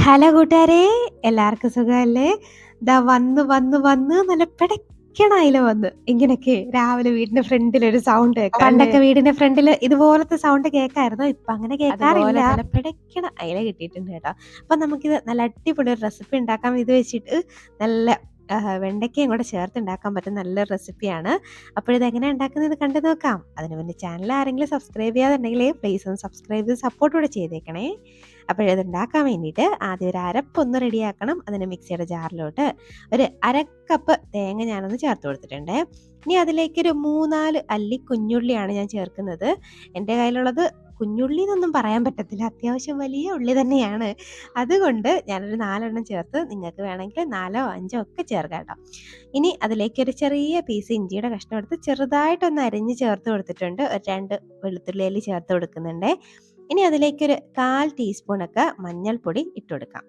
Hello കൂട്ടുകാരേ! എല്ലാവർക്കും സുഖമല്ലേ? ദാ വന്ന് നല്ല പിടയ്ക്കണ അയില വന്ന്. ഇങ്ങനൊക്കെ രാവിലെ വീടിന്റെ ഫ്രണ്ടിലൊരു സൗണ്ട് കേൾക്കാം അല്ലേ? പണ്ടൊക്കെ വീടിന്റെ ഫ്രണ്ടില് ഇതുപോലത്തെ സൗണ്ട് കേൾക്കായിരുന്നു. ഇപ്പൊ അങ്ങനെ കേൾക്കാറില്ല. നല്ല പിടയ്ക്കണ അയില കിട്ടിയിട്ടുണ്ട് കേട്ടോ. അപ്പൊ നമുക്കിത് നല്ല അടിപൊളി ഒരു റെസിപ്പി ഉണ്ടാക്കാം. ഇത് വെച്ചിട്ട് നല്ല വെണ്ടയ്ക്കയും കൂടെ ചേർത്ത് ഉണ്ടാക്കാൻ പറ്റുന്ന നല്ലൊരു റെസിപ്പിയാണ്. അപ്പോഴിത് എങ്ങനെയാണ് ഉണ്ടാക്കുന്നത് കണ്ടു നോക്കാം. അതിന് മുന്നേ ചാനൽ ആരെങ്കിലും സബ്സ്ക്രൈബ് ചെയ്യാതുണ്ടെങ്കിൽ പ്ലീസ് ഒന്ന് സബ്സ്ക്രൈബ് ചെയ്ത് സപ്പോർട്ട് കൂടെ ചെയ്തേക്കണേ. അപ്പോഴത് ഉണ്ടാക്കാൻ വേണ്ടിയിട്ട് ആദ്യം ഒരു അരപ്പൊന്ന് റെഡിയാക്കണം. അതിന് മിക്സിയുടെ ജാറിലോട്ട് ഒരു അരക്കപ്പ് തേങ്ങ ഞാനൊന്ന് ചേർത്ത് കൊടുത്തിട്ടുണ്ട്. ഇനി അതിലേക്ക് ഒരു 3-4 അല്ലി കുഞ്ഞുള്ളിയാണ് ഞാൻ ചേർക്കുന്നത്. എൻ്റെ കയ്യിലുള്ളത് കുഞ്ഞുള്ളി എന്നൊന്നും പറയാൻ പറ്റത്തില്ല, അത്യാവശ്യം വലിയ ഉള്ളി തന്നെയാണ്. അതുകൊണ്ട് ഞാനൊരു 4 ചേർത്ത്, നിങ്ങൾക്ക് വേണമെങ്കിൽ 4 5 ഒക്കെ ചേർക്കാം കേട്ടോ. ഇനി അതിലേക്ക് ഒരു ചെറിയ പീസ് ഇഞ്ചിയുടെ കഷ്ണം എടുത്ത് ചെറുതായിട്ടൊന്ന് അരിഞ്ഞ് ചേർത്ത് കൊടുത്തിട്ടുണ്ട്. ഒരു 2 വെളുത്തുള്ളി അല്ലി ചേർത്ത് കൊടുക്കുന്നുണ്ട്. ഇനി അതിലേക്കൊരു 1/4 ടീസ്പൂണൊക്കെ മഞ്ഞൾപ്പൊടി ഇട്ട് കൊടുക്കാം.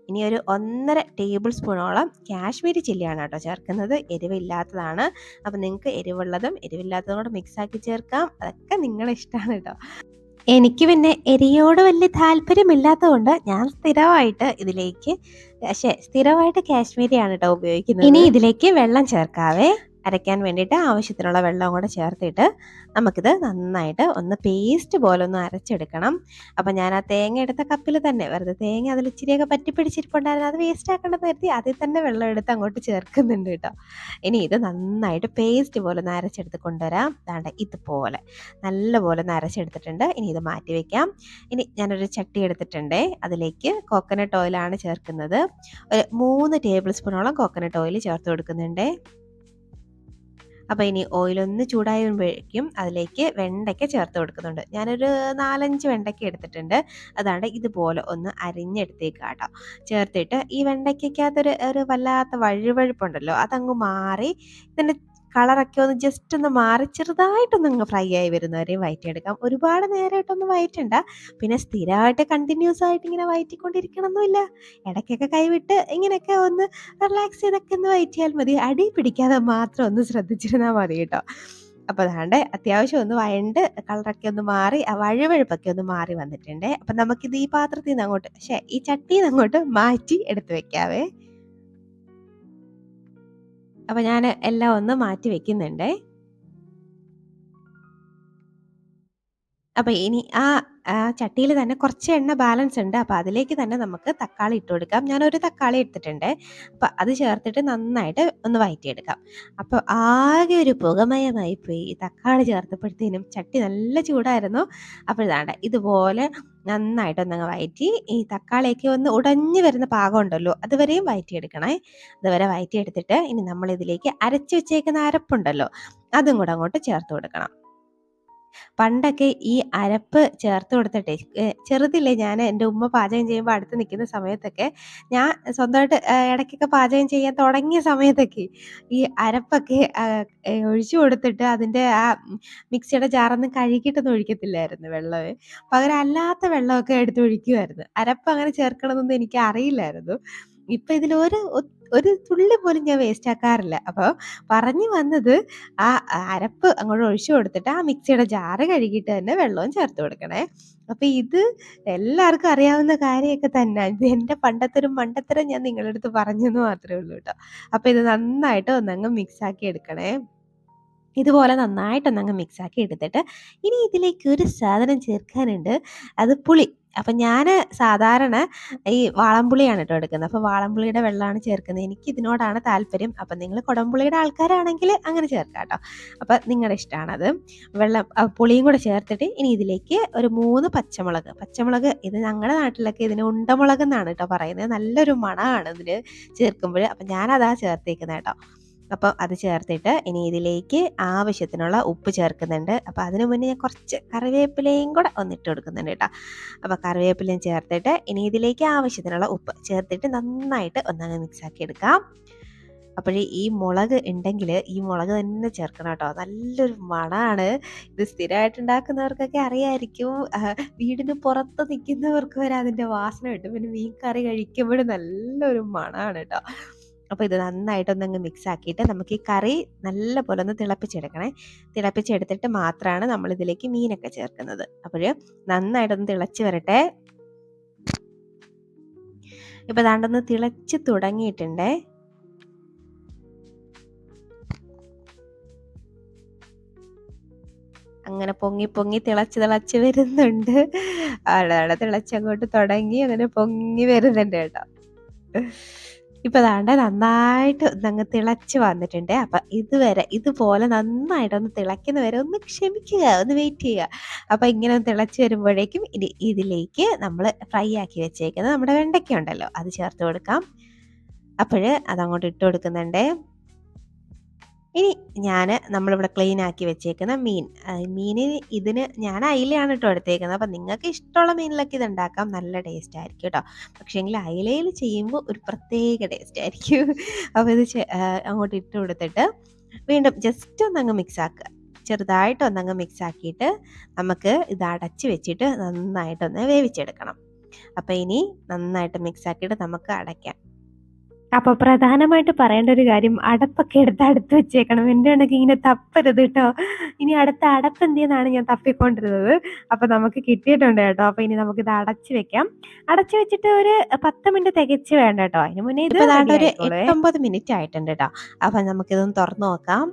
ഇനി ഒരു 1.5 ടേബിൾ സ്പൂണോളം കാശ്മീരി ചില്ലിയാണ് കേട്ടോ ചേർക്കുന്നത്. എരിവില്ലാത്തതാണ്. അപ്പം നിങ്ങൾക്ക് എരിവുള്ളതും എരിവില്ലാത്തതും കൂടെ മിക്സാക്കി ചേർക്കാം. അതൊക്കെ നിങ്ങളുടെ ഇഷ്ടമാണ് കേട്ടോ. എനിക്ക് പിന്നെ എരിയോട് വലിയ താല്പര്യമില്ലാത്തതുകൊണ്ട് ഞാൻ സ്ഥിരമായിട്ട് കാശ്മീരിയാണ് കേട്ടോ ഉപയോഗിക്കുന്നത്. ഇനി ഇതിലേക്ക് വെള്ളം ചേർക്കാവേ. അരയ്ക്കാൻ വേണ്ടിയിട്ട് ആവശ്യത്തിനുള്ള വെള്ളം കൂടെ ചേർത്തിട്ട് നമുക്കിത് നന്നായിട്ട് ഒന്ന് പേസ്റ്റ് പോലെ ഒന്ന് അരച്ചെടുക്കണം. അപ്പം ഞാൻ ആ തേങ്ങ എടുത്ത കപ്പിൽ തന്നെ വെറുതെ തേങ്ങ അതിൽ ഇച്ചിരിയൊക്കെ പറ്റിപ്പിടിച്ചിരിപ്പുണ്ടായിരുന്നു, അത് വേസ്റ്റ് ആക്കേണ്ടെന്ന് കരുതി അതിൽ തന്നെ വെള്ളം എടുത്ത് അങ്ങോട്ട് ചേർക്കുന്നുണ്ട് കേട്ടോ. ഇനി ഇത് നന്നായിട്ട് പേസ്റ്റ് പോലെ ഒന്ന് അരച്ചെടുത്ത് കൊണ്ടുവരാം. ദാണ്ടെ ഇതുപോലെ നല്ലപോലെ ഒന്ന് അരച്ചെടുത്തിട്ടുണ്ട്. ഇനി ഇത് മാറ്റി വെക്കാം. ഇനി ഞാനൊരു ചട്ടി എടുത്തിട്ടുണ്ട്. അതിലേക്ക് കോക്കനട്ട് ഓയിലാണ് ചേർക്കുന്നത്. ഒരു 3 ടേബിൾ സ്പൂണോളം കോക്കനട്ട് ഓയിൽ ചേർത്ത് കൊടുക്കുന്നുണ്ട്. അപ്പോൾ ഇനി ഓയിലൊന്ന് ചൂടായി വരുമ്പോഴേക്കും അതിലേക്ക് വെണ്ടയ്ക്ക ചേർത്ത് കൊടുക്കുന്നുണ്ട്. ഞാനൊരു 4-5 വെണ്ടയ്ക്ക എടുത്തിട്ടുണ്ട്. അതാണ് ഇതുപോലെ ഒന്ന് അരിഞ്ഞെടുത്തേക്കുക കേട്ടോ. ചേർത്തിട്ട് ഈ വെണ്ടയ്ക്കകത്തൊരു ഒരു വല്ലാത്ത വഴുവഴുപ്പുണ്ടല്ലോ, അതങ്ങ് മാറി ഇതിൻ്റെ കളറൊക്കെ ഒന്ന് ജസ്റ്റ് ഒന്ന് മാറി ചെറുതായിട്ടൊന്ന് ഫ്രൈ ആയി വരുന്നവരെയും വഴറ്റിയെടുക്കാം. ഒരുപാട് നേരമായിട്ടൊന്നും വഴറ്റണ്ട. പിന്നെ സ്ഥിരമായിട്ട് കണ്ടിന്യൂസ് ആയിട്ട് ഇങ്ങനെ വഴറ്റിക്കൊണ്ടിരിക്കണമെന്നില്ല. ഇടയ്ക്കൊക്കെ കൈവിട്ട് ഇങ്ങനെയൊക്കെ ഒന്ന് റിലാക്സ് ചെയ്തൊക്കെ ഒന്ന് വഴറ്റിയാൽ മതി. അടി പിടിക്കാതെ മാത്രം ഒന്ന് ശ്രദ്ധിച്ചിരുന്നാൽ മതി കേട്ടോ. അപ്പോൾ അതാണ്ട് അത്യാവശ്യം ഒന്ന് വഴണ്ട് കളറൊക്കെ ഒന്ന് മാറി ആ വഴുവഴുപ്പൊക്കെ ഒന്ന് മാറി വന്നിട്ടുണ്ട്. അപ്പം നമുക്കിത് ഈ പാത്രത്തിൽ നിന്ന് അങ്ങോട്ട് ഈ ചട്ടിയിൽ നിന്ന് അങ്ങോട്ട് മാറ്റി എടുത്ത് വെക്കാവേ. അപ്പം ഞാൻ എല്ലാം ഒന്ന് മാറ്റി വെക്കുന്നുണ്ട്. അപ്പം ഇനി ആ ചട്ടിയിൽ തന്നെ കുറച്ച് എണ്ണ ബാലൻസ് ഉണ്ട്. അപ്പോൾ അതിലേക്ക് തന്നെ നമുക്ക് തക്കാളി ഇട്ട് കൊടുക്കാം. ഞാനൊരു തക്കാളി എടുത്തിട്ടുണ്ട്. അപ്പോൾ അത് ചേർത്തിട്ട് നന്നായിട്ട് ഒന്ന് വഴറ്റിയെടുക്കാം. അപ്പോൾ ആകെ ഒരു പുകമയമായി പോയി ഈ തക്കാളി ചേർത്തപ്പോഴത്തേനും. ചട്ടി നല്ല ചൂടായിരുന്നു. അപ്പോൾ ഇതാണ്ട് ഇതുപോലെ നന്നായിട്ടൊന്നങ്ങ് വഴറ്റി ഈ തക്കാളിയൊക്കെ ഒന്ന് ഉടഞ്ഞു വരുന്ന പാകം ഉണ്ടല്ലോ, അതുവരെയും വഴറ്റിയെടുക്കണേ. അതുവരെ വഴറ്റിയെടുത്തിട്ട് ഇനി നമ്മളിതിലേക്ക് അരച്ച് വെച്ചേക്കുന്ന അരപ്പുണ്ടല്ലോ, അതും കൂടെ അങ്ങോട്ട് ചേർത്ത് കൊടുക്കണം. പണ്ടൊക്കെ ഈ അരപ്പ് ചേർത്ത് കൊടുത്തിട്ടേ ചെറുതില്ലേ, ഞാൻ എൻ്റെ ഉമ്മ പാചകം ചെയ്യുമ്പോൾ അടുത്ത് നിൽക്കുന്ന സമയത്തൊക്കെ ഞാൻ സ്വന്തമായിട്ട് ഇടയ്ക്കൊക്കെ പാചകം ചെയ്യാൻ തുടങ്ങിയ സമയത്തൊക്കെ ഈ അരപ്പൊക്കെ ഒഴിച്ചു കൊടുത്തിട്ട് അതിൻ്റെ ആ മിക്സിയുടെ ജാറൊന്നും കഴുകിയിട്ടൊന്നും ഒഴിക്കത്തില്ലായിരുന്നു വെള്ളമേ. പകരം അല്ലാത്ത വെള്ളമൊക്കെ എടുത്ത് ഒഴിക്കുമായിരുന്നു. അരപ്പ് അങ്ങനെ ചേർക്കണമെന്നൊന്നും എനിക്ക് അറിയില്ലായിരുന്നു. ഇപ്പം ഇതിലൊരു ഒരു തുള്ളി പോലും ഞാൻ വേസ്റ്റ് ആക്കാറില്ല. അപ്പോൾ പറഞ്ഞു വന്നത്, ആ അരപ്പ് അങ്ങോട്ട് ഒഴിച്ചു കൊടുത്തിട്ട് ആ മിക്സിയുടെ ജാറ് കഴുകിയിട്ട് തന്നെ വെള്ളവും ചേർത്ത് കൊടുക്കണേ. അപ്പം ഇത് എല്ലാവർക്കും അറിയാവുന്ന കാര്യമൊക്കെ തന്നെ. ഇത് എൻ്റെ പണ്ടത്തെ ഒരു മണ്ടത്തരം ഞാൻ നിങ്ങളുടെ അടുത്ത് പറഞ്ഞെന്ന് മാത്രമേ ഉള്ളൂ കേട്ടോ. അപ്പം ഇത് നന്നായിട്ട് ഒന്നങ്ങ് മിക്സാക്കി എടുക്കണേ. ഇതുപോലെ നന്നായിട്ടൊന്നങ്ങ് മിക്സാക്കി എടുത്തിട്ട് ഇനി ഇതിലേക്ക് ഒരു സാധനം ചേർക്കാനുണ്ട്, അത് പുളി. അപ്പം ഞാൻ സാധാരണ ഈ വാളംപുളിയാണ് കേട്ടോ എടുക്കുന്നത്. അപ്പോൾ വാളംപുളിയുടെ വെള്ളമാണ് ചേർക്കുന്നത്. എനിക്ക് ഇതിനോടാണ് താല്പര്യം. അപ്പം നിങ്ങൾ കുടംപുളിയുടെ ആൾക്കാരാണെങ്കിൽ അങ്ങനെ ചേർക്കാം കേട്ടോ. അപ്പം നിങ്ങളുടെ ഇഷ്ടമാണത്. പുളിയും കൂടെ ചേർത്തിട്ട് ഇനി ഇതിലേക്ക് ഒരു 3 പച്ചമുളക് ഇത് ഞങ്ങളുടെ നാട്ടിലൊക്കെ ഇതിന് ഉണ്ടമുളക് എന്നാണ് കേട്ടോ പറയുന്നത്. നല്ലൊരു മണമാണ് ഇതിന് ചേർക്കുമ്പോൾ. അപ്പം ഞാനതാ ചേർത്തേക്കുന്നത് കേട്ടോ. അപ്പോൾ അത് ചേർത്തിട്ട് ഇനി ഇതിലേക്ക് ആവശ്യത്തിനുള്ള ഉപ്പ് ചേർക്കുന്നുണ്ട്. അപ്പോൾ അതിന് മുന്നേ ഞാൻ കുറച്ച് കറിവേപ്പിലയും കൂടെ ഒന്നിട്ട് കൊടുക്കുന്നുണ്ട് കേട്ടോ. അപ്പോൾ കറിവേപ്പിലയും ചേർത്തിട്ട് ഇനി ഇതിലേക്ക് ആവശ്യത്തിനുള്ള ഉപ്പ് ചേർത്തിട്ട് നന്നായിട്ട് ഒന്നങ്ങ് മിക്സാക്കി എടുക്കാം. അപ്പോഴേ ഈ മുളക് ഉണ്ടെങ്കിൽ ഈ മുളക് തന്നെ ചേർക്കണം കേട്ടോ. നല്ലൊരു മണമാണ്. ഇത് സ്ഥിരമായിട്ട് ഉണ്ടാക്കുന്നവർക്കൊക്കെ അറിയായിരിക്കും. വീടിന് പുറത്ത് നിൽക്കുന്നവർക്ക് വരെ അതിൻ്റെ വാസന കിട്ടും. പിന്നെ മീൻ കറി കഴിക്കുമ്പോഴും നല്ലൊരു മണമാണ് കേട്ടോ. അപ്പോൾ ഇത് നന്നായിട്ടൊന്നങ്ങ് മിക്സ് ആക്കിയിട്ട് നമുക്ക് ഈ കറി നല്ല പോലെ ഒന്ന് തിളപ്പിച്ചെടുക്കണേ. തിളപ്പിച്ചെടുത്തിട്ട് മാത്രമാണ് നമ്മളിതിലേക്ക് മീനൊക്കെ ചേർക്കുന്നത്. അപ്പോൾ നന്നായിട്ടൊന്ന് തിളച്ച് വരട്ടെ. ഇപ്പൊ ദാണ്ടൊന്ന് തിളച്ച് തുടങ്ങിയിട്ടുണ്ടേ. അങ്ങനെ പൊങ്ങി പൊങ്ങി തിളച്ച് വരുന്നുണ്ട്. അവിടെ തിളച്ചങ്ങോട്ട് തുടങ്ങി അങ്ങനെ പൊങ്ങി വരുന്നുണ്ട് കേട്ടോ. ഇപ്പൊ ദാണ്ടെ നന്നായിട്ട് ഒന്നങ്ങ് തിളച്ച് വന്നിട്ടുണ്ട്. അപ്പൊ ഇതുപോലെ നന്നായിട്ടൊന്ന് തിളയ്ക്കുന്ന വരെ ഒന്ന് ക്ഷമിക്കുക, ഒന്ന് വെയിറ്റ് ചെയ്യുക. അപ്പൊ ഇങ്ങനെ ഒന്ന് തിളച്ച് വരുമ്പോഴേക്കും ഇനി ഇതിലേക്ക് നമ്മൾ ഫ്രൈ ആക്കി വെച്ചേക്കുന്നത് നമ്മുടെ വെണ്ടയ്ക്ക ഉണ്ടല്ലോ, അത് ചേർത്ത് കൊടുക്കാം. അപ്പോഴ് അതങ്ങോട്ട് ഇട്ട് കൊടുക്കുന്നുണ്ട്. ഇനി നമ്മളിവിടെ ക്ലീൻ ആക്കി വെച്ചേക്കുന്ന ഇതിന് ഞാൻ അയിലയാണ് കേട്ടോ എടുത്തേക്കുന്നത്. അപ്പം നിങ്ങൾക്ക് ഇഷ്ടമുള്ള മീനിലൊക്കെ ഇത് ഉണ്ടാക്കാം, നല്ല ടേസ്റ്റ് ആയിരിക്കും കേട്ടോ. പക്ഷേങ്കിൽ അയിലയിൽ ചെയ്യുമ്പോൾ ഒരു പ്രത്യേക ടേസ്റ്റ് ആയിരിക്കും. അപ്പോൾ ഇത് അങ്ങോട്ട് ഇട്ട് കൊടുത്തിട്ട് വീണ്ടും ജസ്റ്റ് ഒന്നങ്ങ് മിക്സ് ആക്കുക. ചെറുതായിട്ട് ഒന്നങ്ങ് മിക്സ് ആക്കിയിട്ട് നമുക്ക് ഇത് അടച്ച് വെച്ചിട്ട് നന്നായിട്ടൊന്ന് വേവിച്ചെടുക്കണം. അപ്പോൾ ഇനി നന്നായിട്ട് മിക്സ് ആക്കിയിട്ട് നമുക്ക് അടയ്ക്കാം. അപ്പൊ പ്രധാനമായിട്ട് പറയേണ്ട ഒരു കാര്യം, അടപ്പൊക്കെ എടുത്ത് അടുത്ത് വെച്ചേക്കണം. എൻ്റെ കണക്ക് ഇങ്ങനെ തപ്പരുത് കേട്ടോ. ഇനി അടുത്ത അടപ്പ് എന്തിയെന്നാണ് ഞാൻ തപ്പിക്കൊണ്ടിരുന്നത്. അപ്പൊ നമുക്ക് കിട്ടിയിട്ടുണ്ട് കേട്ടോ. അപ്പൊ ഇനി നമുക്കിത് അടച്ചു വെക്കാം. അടച്ചു വെച്ചിട്ട് ഒരു 10 മിനിറ്റ് തികച്ച് വേണ്ട കേട്ടോ. അതിന് മുന്നേ ഇത് ഒരു 8-9 മിനിറ്റ് ആയിട്ടുണ്ട് കേട്ടോ. അപ്പൊ നമുക്കിതൊന്ന് തുറന്നു നോക്കാം.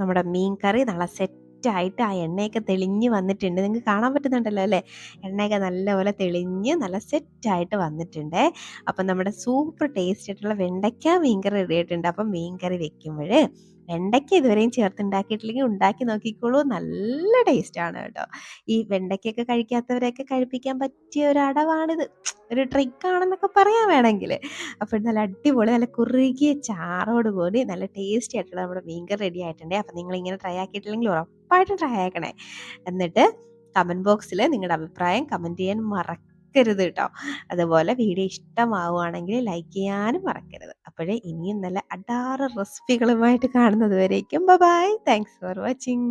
നമ്മുടെ മീൻ കറി നല്ല സെറ്റായിട്ട് ആ എണ്ണയൊക്കെ തെളിഞ്ഞ് വന്നിട്ടുണ്ട്. നിങ്ങൾക്ക് കാണാൻ പറ്റുന്നുണ്ടല്ലോ അല്ലേ? എണ്ണയൊക്കെ നല്ലപോലെ തെളിഞ്ഞ് നല്ല സെറ്റായിട്ട് വന്നിട്ടുണ്ട്. അപ്പം നമ്മുടെ സൂപ്പർ ടേസ്റ്റ് ആയിട്ടുള്ള വെണ്ടയ്ക്ക മീൻകറി റെഡി ആയിട്ടുണ്ട്. അപ്പം മീൻകറി വെക്കുമ്പോൾ വെണ്ടയ്ക്ക ഇതുവരെയും ചേർത്തുണ്ടാക്കിയിട്ടില്ലെങ്കിൽ ഉണ്ടാക്കി നോക്കിക്കോളൂ, നല്ല ടേസ്റ്റാണ് കേട്ടോ. ഈ വെണ്ടയ്ക്കൊക്കെ കഴിക്കാത്തവരെയൊക്കെ കഴിപ്പിക്കാൻ പറ്റിയ ഒരു അടവാണിത്, ഒരു ട്രിക്കാണെന്നൊക്കെ പറയാൻ വേണമെങ്കിൽ. അപ്പോൾ നല്ല അടിപൊളി നല്ല കുറുകിയ ചാറോട് കൂടി നല്ല ടേസ്റ്റി ആയിട്ടുള്ള നമ്മുടെ മീൻകറി റെഡി ആയിട്ടുണ്ട്. അപ്പം നിങ്ങളിങ്ങനെ ട്രൈ ആക്കിയിട്ടില്ലെങ്കിൽ ഉറപ്പായിട്ടും ട്രൈ ആക്കണേ. എന്നിട്ട് കമൻറ്റ് ബോക്സിൽ നിങ്ങളുടെ അഭിപ്രായം കമൻറ്റ് ചെയ്യാൻ മറക്കരുത് കേട്ടോ. അതുപോലെ വീഡിയോ ഇഷ്ടമാവുകയാണെങ്കിൽ ലൈക്ക് ചെയ്യാനും മറക്കരുത്. അപ്പോഴേ ഇനിയും നല്ല അടാറ് റെസിപ്പികളുമായിട്ട് കാണുന്നത് വരേക്കും ബൈ. Thanks for watching.